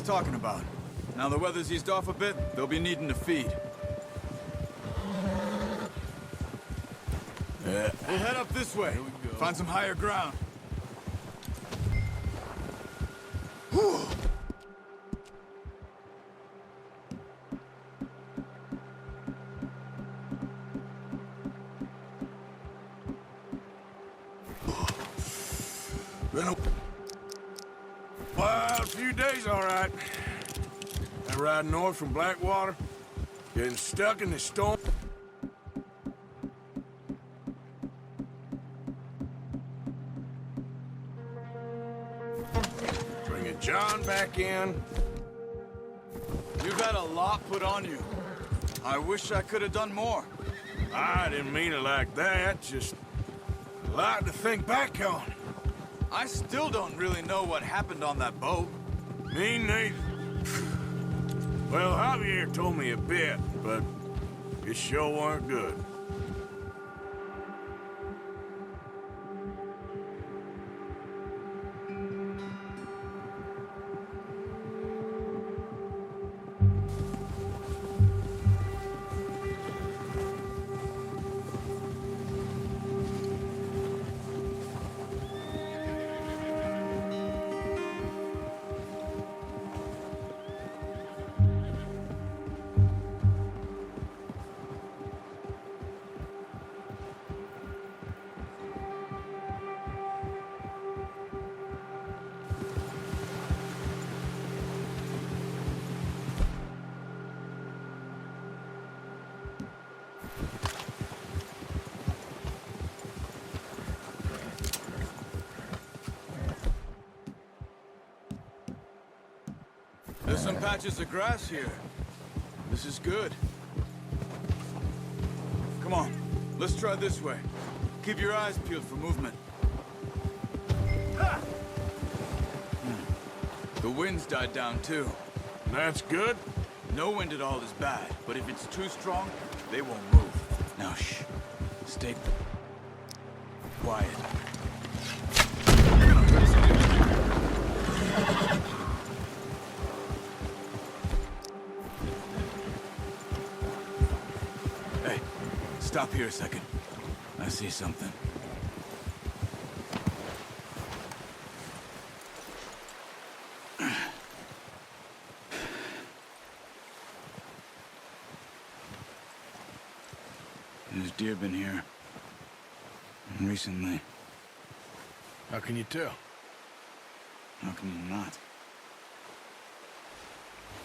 talking about. Now the weather's eased off a bit, they'll be needing to feed. We'll head up this way. Find some higher ground. Whew. Been a wild few days, all right. I ride north from Blackwater, getting stuck in the storm. Bringing John back in. You've had a lot put on you. I wish I could have done more. I didn't mean it like that, just a lot to think back on. I still don't really know what happened on that boat. Me neither. Well, Javier told me a bit, but it sure weren't good. There's some patches of grass here. This is good. Come on, let's try this way. Keep your eyes peeled for movement. The wind's died down too. That's good. No wind at all is bad, but if it's too strong, they won't move. Now shh. Stay quiet. Hey, stop here a second. I see something. There's deer been here. Recently. How can you tell? How can you not?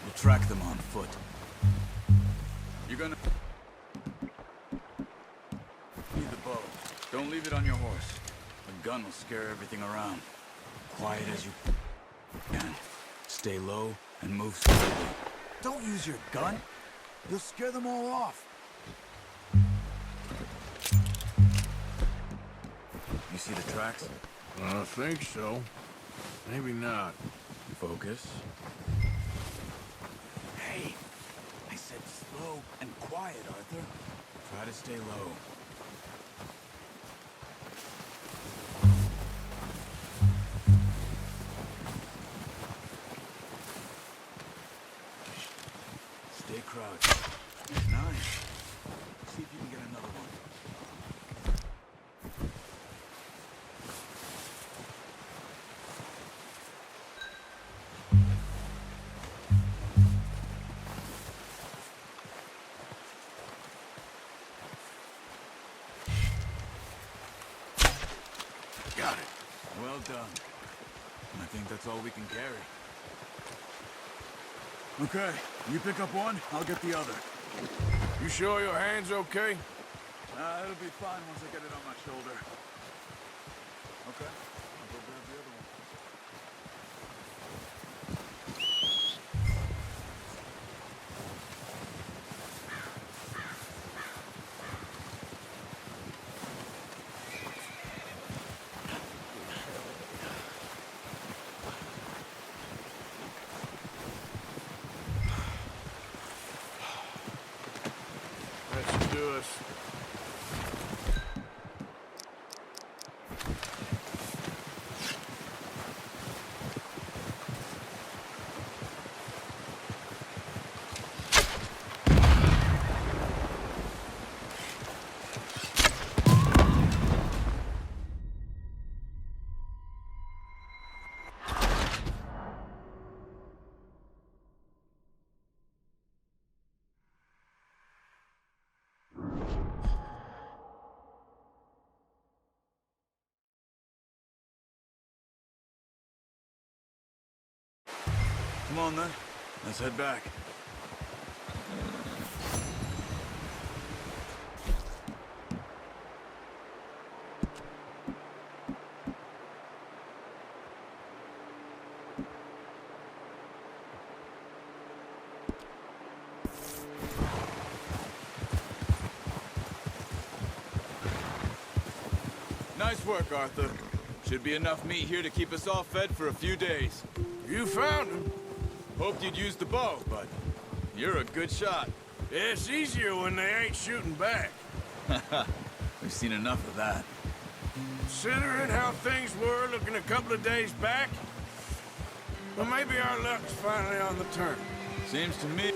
We'll track them on foot. You're gonna... Need the bow. Don't leave it on your horse. A gun will scare everything around. Quiet as you can. Stay low and move slowly. Don't use your gun. You'll scare them all off. You see the tracks? I think so. Maybe not. Focus. Hey! I said slow and quiet, Arthur. Try to stay low. Stay crouched. Nice. See if you can get another one. Got it. Well done. I think that's all we can carry. Okay, you pick up one, I'll get the other. You sure your hand's okay? It'll be fine once I get it on my shoulder. Okay, I'll go grab the other one. That should do us. Come on, then. Let's head back. Nice work, Arthur. Should be enough meat here to keep us all fed for a few days. You found him. Hoped you'd use the bow, but you're a good shot. It's easier when they ain't shooting back. We've seen enough of that. Considering how things were looking a couple of days back, well, maybe our luck's finally on the turn. Seems to me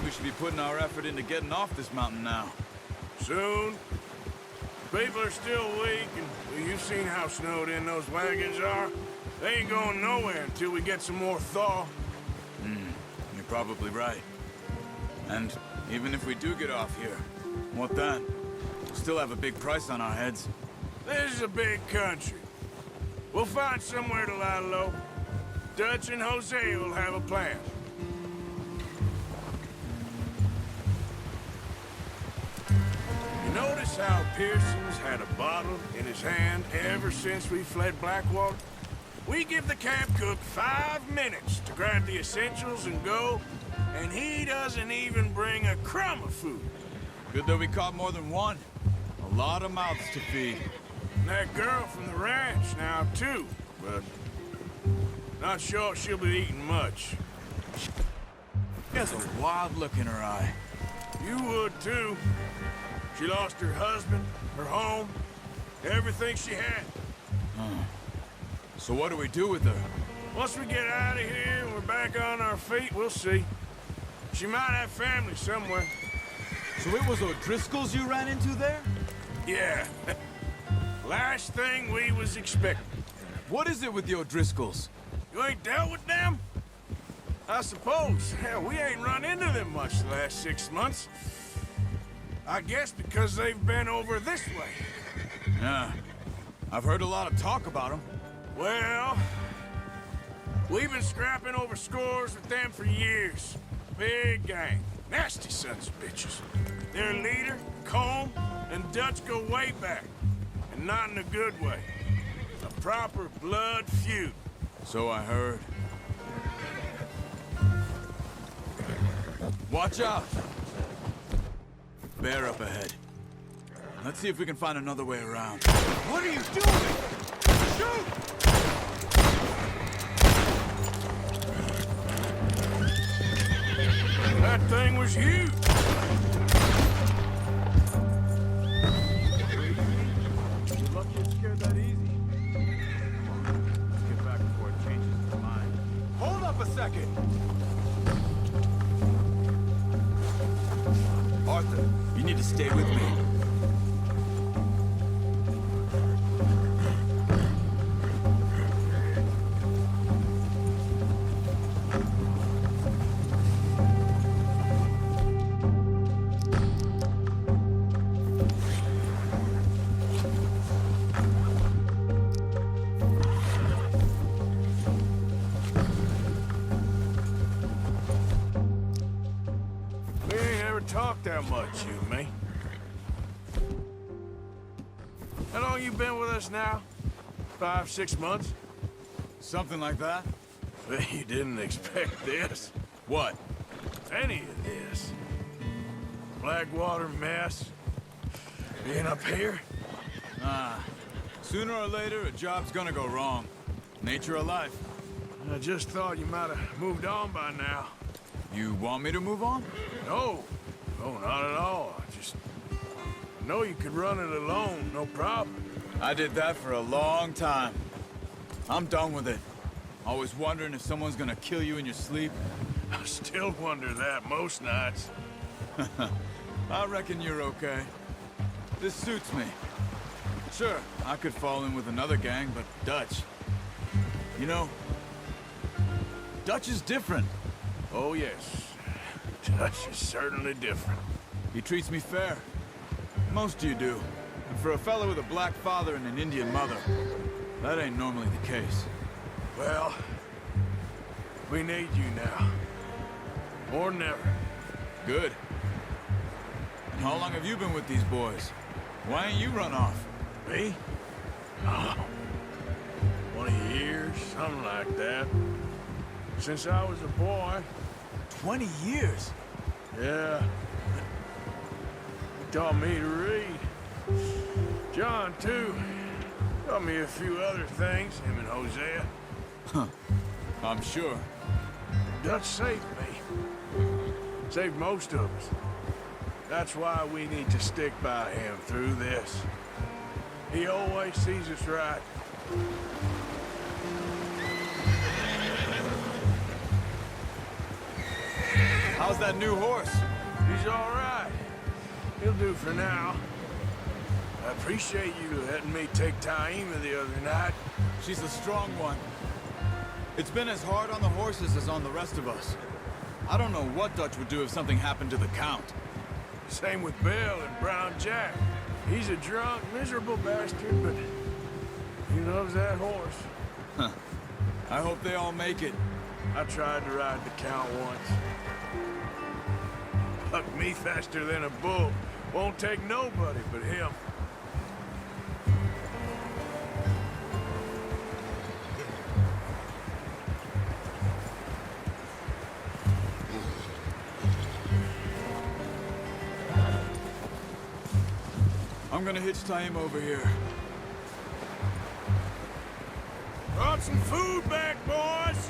we should be putting our effort into getting off this mountain now. Soon. People are still weak, and well, you've seen how snowed in those wagons are. They ain't going nowhere until we get some more thaw. You're probably right. And even if we do get off here, what then? We'll still have a big price on our heads. This is a big country. We'll find somewhere to lie low. Dutch and Jose will have a plan. You notice how Pearson's had a bottle in his hand ever since we fled Blackwater? We give the camp cook 5 minutes to grab the essentials and go, and he doesn't even bring a crumb of food. Good that we caught more than one. A lot of mouths to feed. And that girl from the ranch now, too, but not sure she'll be eating much. She has a wild look in her eye. You would, too. She lost her husband, her home, everything she had. So what do we do with her? Once we get out of here and we're back on our feet, we'll see. She might have family somewhere. So it was O'Driscoll's you ran into there? Yeah. Last thing we was expecting. What is it with the O'Driscolls? You ain't dealt with them? I suppose. Hell, we ain't run into them much the last 6 months. I guess because they've been over this way. Yeah. I've heard a lot of talk about them. Well, we've been scrapping over scores with them for years. Big gang. Nasty sons of bitches. Their leader, Colm, and Dutch go way back. And not in a good way. A proper blood feud. So I heard. Watch out! Bear up ahead. Let's see if we can find another way around. What are you doing? Shoot! That thing was huge. You're lucky it's scared that easy. Come on, let's get back before it changes its mind. Hold up a second! Arthur, you need to stay with me. We ain't ever talked that much, you and me. How long you been with us now? 5, 6 months? Something like that? You didn't expect this. What? Any of this. Blackwater mess. Being up here? Sooner or later, a job's gonna go wrong. Nature of life. I just thought you might have moved on by now. You want me to move on? No. No, not at all. I just know you could run it alone, no problem. I did that for a long time. I'm done with it. Always wondering if someone's gonna kill you in your sleep. I still wonder that most nights. I reckon you're okay. This suits me. Sure, I could fall in with another gang, but Dutch... You know, Dutch is different. Oh, yes. Dutch is certainly different. He treats me fair. Most of you do. And for a fellow with a black father and an Indian mother, that ain't normally the case. Well, We need you now. More than ever. Good. And how long have you been with these boys? Why ain't you run off? Me? Oh, 20 years, something like that. Since I was a boy. 20 years? Yeah. He taught me to read. John, too. Taught me a few other things, him and Hosea. Huh. I'm sure. Dutch saved me. Saved most of us. That's why we need to stick by him through this. He always sees us right. How's that new horse? He's all right. He'll do for now. I appreciate you letting me take Taima the other night. She's a strong one. It's been as hard on the horses as on the rest of us. I don't know what Dutch would do if something happened to the Count. Same with Bill and Brown Jack. He's a drunk, miserable bastard, but he loves that horse. Huh. I hope they all make it. I tried to ride the Count once. Hucked me faster than a bull. Won't take nobody but him. I'm gonna hitch Taima over here. Brought some food back, boys!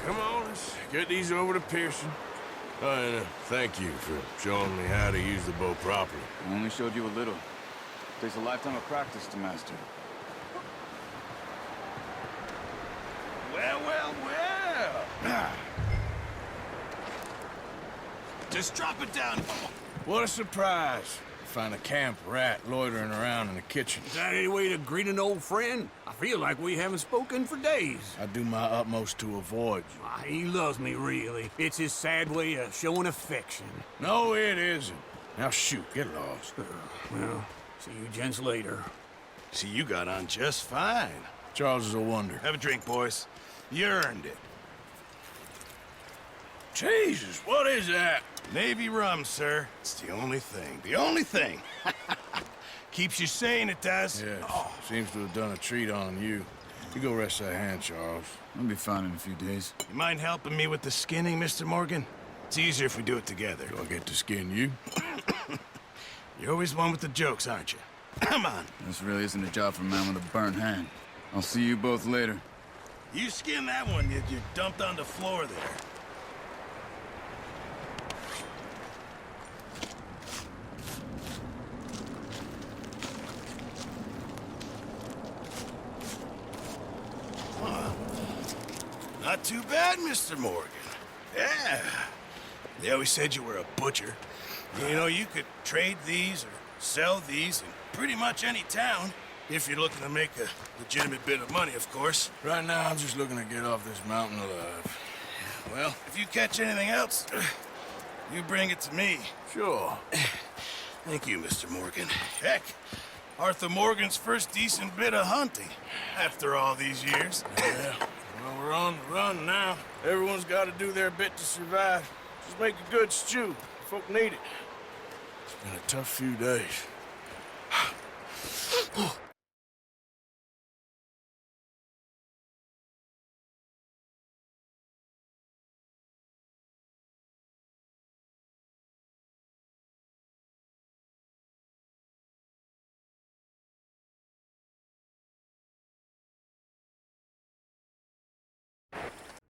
Come on, let's get these over to Pearson. And thank you for showing me how to use the bow properly. I only showed you a little. Takes a lifetime of practice to master. Well, well, well! Just drop it down. What a surprise. Find a camp rat loitering around in the kitchen. Is that any way to greet an old friend? I feel like we haven't spoken for days. I do my utmost to avoid you. He loves me, really. It's his sad way of showing affection. No, it isn't. Now shoot, get lost. Well, see you gents later. See, you got on just fine. Charles is a wonder. Have a drink, boys. You earned it. Jesus, what is that? Navy rum, sir. It's the only thing. The only thing. Keeps you sane, it does. Yes, seems to have done a treat on you. You go rest that hand, Charles. I'll be fine in a few days. You mind helping me with the skinning, Mr. Morgan? It's easier if we do it together. Do I get to skin you? You're always one with the jokes, aren't you? Come on. This really isn't a job for a man with a burnt hand. I'll see you both later. You skin that one you dumped on the floor there. Not too bad, Mr. Morgan. Yeah. They always said you were a butcher. You know, you could trade these or sell these in pretty much any town, if you're looking to make a legitimate bit of money, of course. Right now, I'm just looking to get off this mountain alive. Well, if you catch anything else, you bring it to me. Sure. Thank you, Mr. Morgan. Heck, Arthur Morgan's first decent bit of hunting after all these years. Yeah. Well, we're on the run now. Everyone's got to do their bit to survive. Just make a good stew. Folk need it. It's been a tough few days.